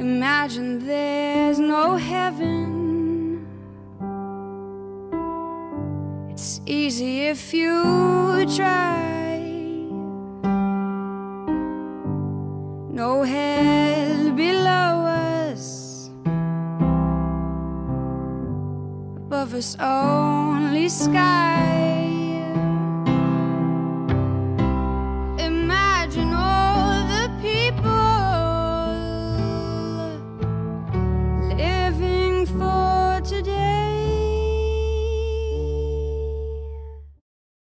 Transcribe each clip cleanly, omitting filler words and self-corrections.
Imagine there's no heaven. It's easy if you try. No hell below us, above us only sky. Imagine all the people living for today.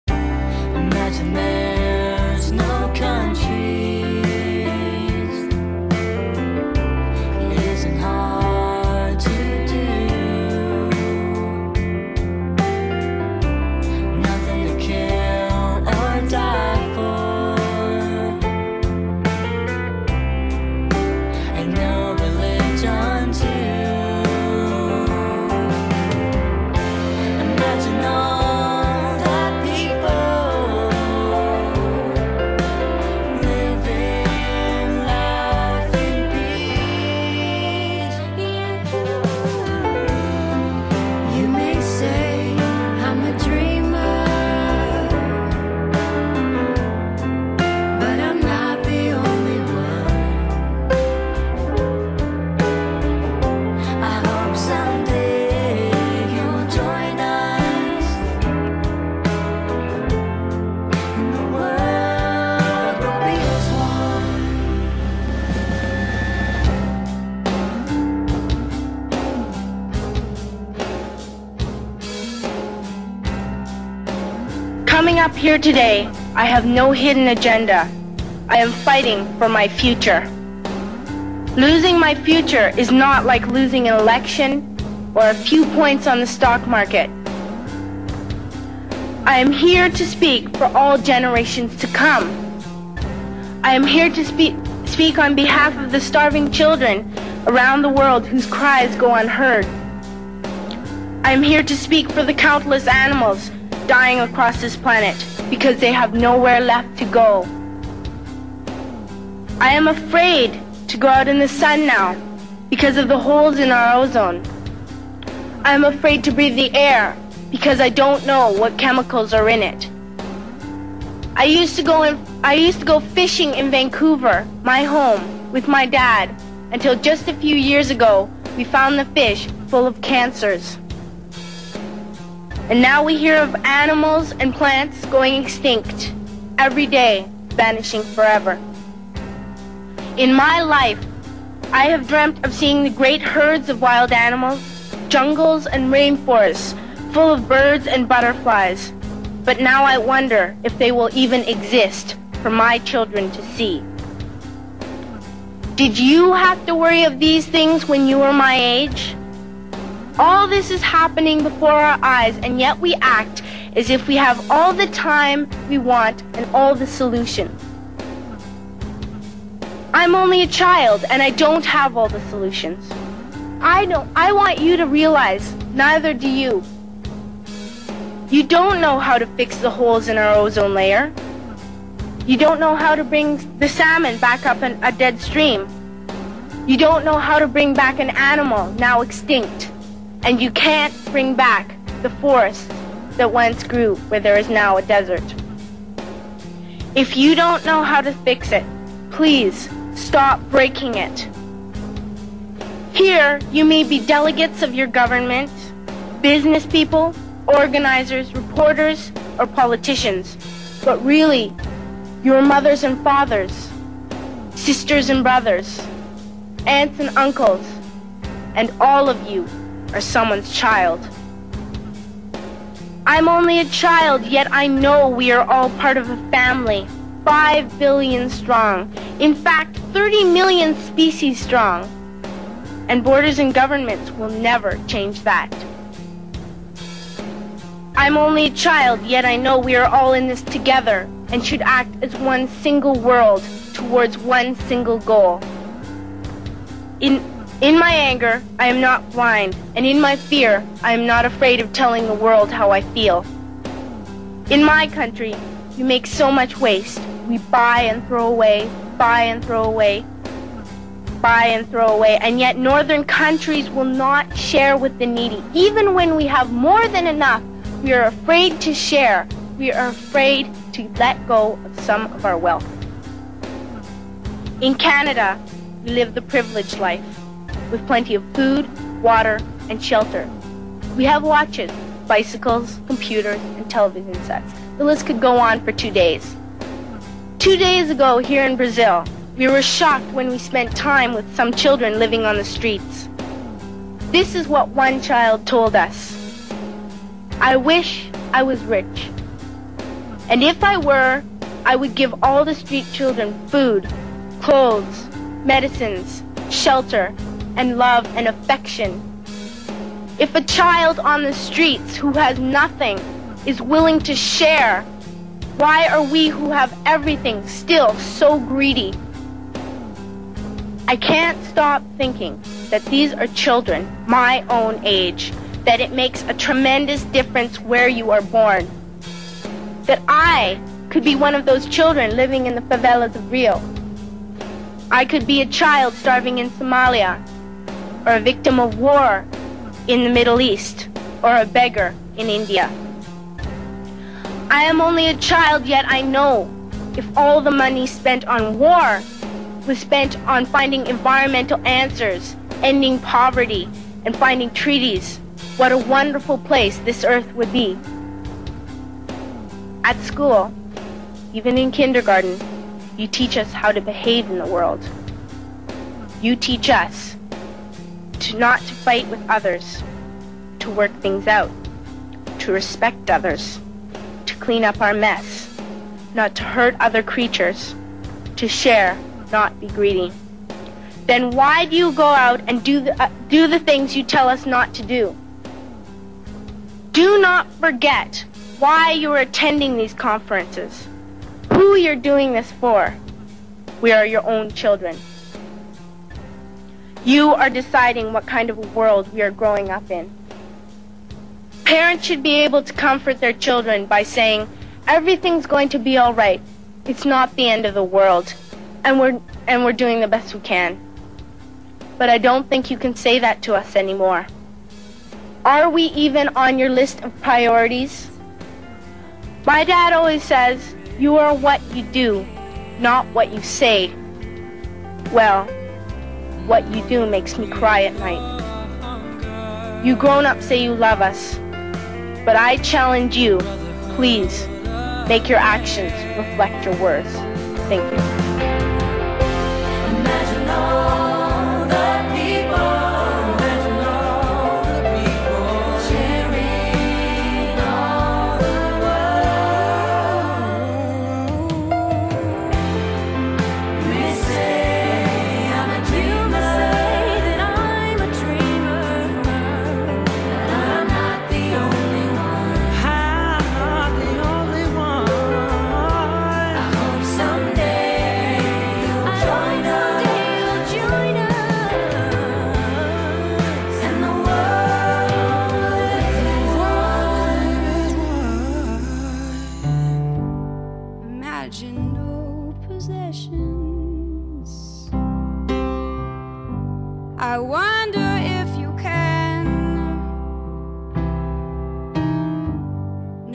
Imagine there's no countries. It isn't hard to do. Nothing to kill or die for, and no religion too. Imagine all the people living life in peace. You may say I'm a dreamer, but I'm not the only one. I hope someday you'll join us, and the world will be as one. Coming up here today, I have no hidden agenda. I am fighting for my future. Losing my future is not like losing an election or a few points on the stock market. I am here to speak for all generations to come. I am here to speak on behalf of the starving children around the world whose cries go unheard. I am here to speak for the countless animals dying across this planet because they have nowhere left to go. I am afraid to go out in the sun now because of the holes in our ozone. I am afraid to breathe the air because I don't know what chemicals are in it. I used to go fishing in Vancouver, my home, with my dad, until just a few years ago we found the fish full of cancers. And now we hear of animals and plants going extinct, every day vanishing forever. In my life, I have dreamt of seeing the great herds of wild animals, jungles and rainforests full of birds and butterflies. But now I wonder if they will even exist for my children to see. Did you have to worry of these things when you were my age? All this is happening before our eyes, and yet we act as if we have all the time we want and all the solutions. I'm only a child, and I don't have all the solutions. I want you to realize, neither do you. You don't know how to fix the holes in our ozone layer. You don't know how to bring the salmon back up a dead stream. You don't know how to bring back an animal now extinct. And you can't bring back the forest that once grew where there is now a desert. If you don't know how to fix it, please stop breaking it. Here, you may be delegates of your government, business people, organizers, reporters, or politicians, but really, your mothers and fathers, sisters and brothers, aunts and uncles, and all of you are someone's child. I'm only a child, yet I know we are all part of a family, 5 billion strong, in fact 30 million species strong, and borders and governments will never change that. I'm only a child, yet I know we are all in this together and should act as one single world towards one single goal. In my anger, I am not blind, and in my fear, I am not afraid of telling the world how I feel. In my country, we make so much waste. We buy and throw away, buy and throw away. buy and throw away, and yet northern countries will not share with the needy. Even when we have more than enough, we are afraid to share. We are afraid to let go of some of our wealth. In Canada, we live the privileged life, with plenty of food, water, and shelter. We have watches, bicycles, computers, and television sets. The list could go on for 2 days. 2 days ago, here in Brazil, we were shocked when we spent time with some children living on the streets. This is what one child told us. "I wish I was rich. And if I were, I would give all the street children food, clothes, medicines, shelter, and love and affection. If a child on the streets who has nothing is willing to share, why are we who have everything still so greedy?" I can't stop thinking that these are children my own age, that it makes a tremendous difference where you are born. That I could be one of those children living in the favelas of Rio. I could be a child starving in Somalia, or a victim of war in the Middle East, or a beggar in India. I am only a child, yet I know if all the money spent on war was spent on finding environmental answers, ending poverty, and finding treaties, what a wonderful place this earth would be. At school, even in kindergarten, you teach us how to behave in the world. You teach us not to fight with others, to work things out, to respect others, to clean up our mess, not to hurt other creatures, to share, not be greedy. Then why do you go out and do the things you tell us not to do? Do not forget why you are attending these conferences, who you're doing this for. We are your own children. You are deciding what kind of a world we are growing up in. Parents should be able to comfort their children by saying, "Everything's going to be all right. It's not the end of the world, and we're doing the best we can." But I don't think you can say that to us anymore. Are we even on your list of priorities? My dad always says, "You are what you do, not what you say." Well, what you do makes me cry at night. You grown-ups say you love us, but I challenge you, please, make your actions reflect your words. Thank you. Imagine all the people, imagine all the people sharing all the world. We say I'm a dreamer, that I'm a dreamer, that I'm not the only one. I'm not the only one. I hope someday you'll join us. And the world is one. Imagine no possessions. I wonder if you can.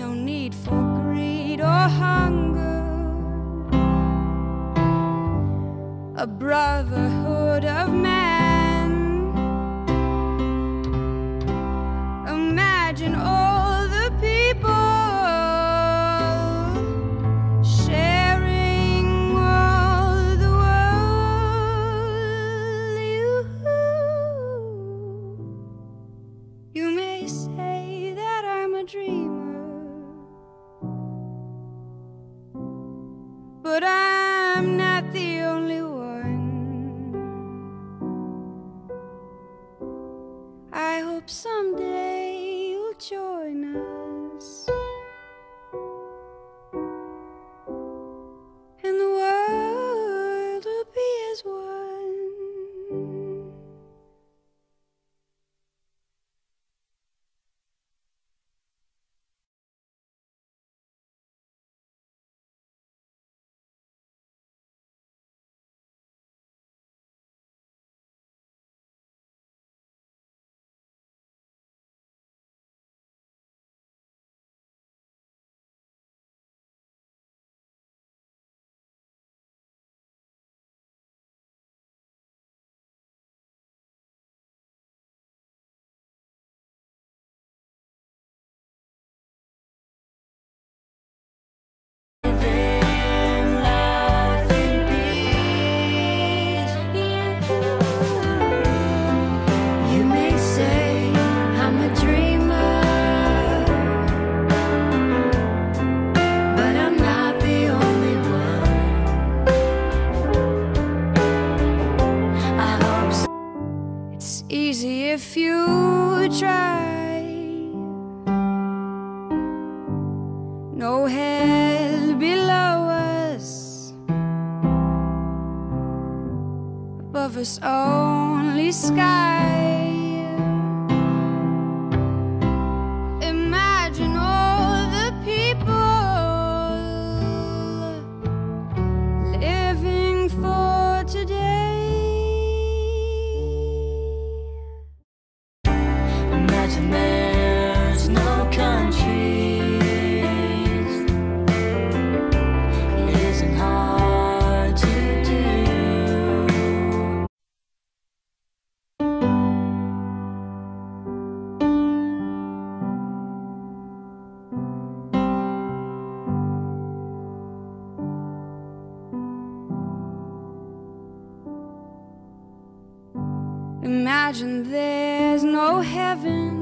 No need for greed or hunger. A brotherhood of man. Imagine all the people sharing all the world. You may say that I'm a dreamer, but I'm not the only one. I hope someday you'll join us. And the world will be as one. if you try. No hell below us, above us only sky. Imagine all the people living for today. Imagine there's no countries. It isn't hard to do. Imagine there's no heaven.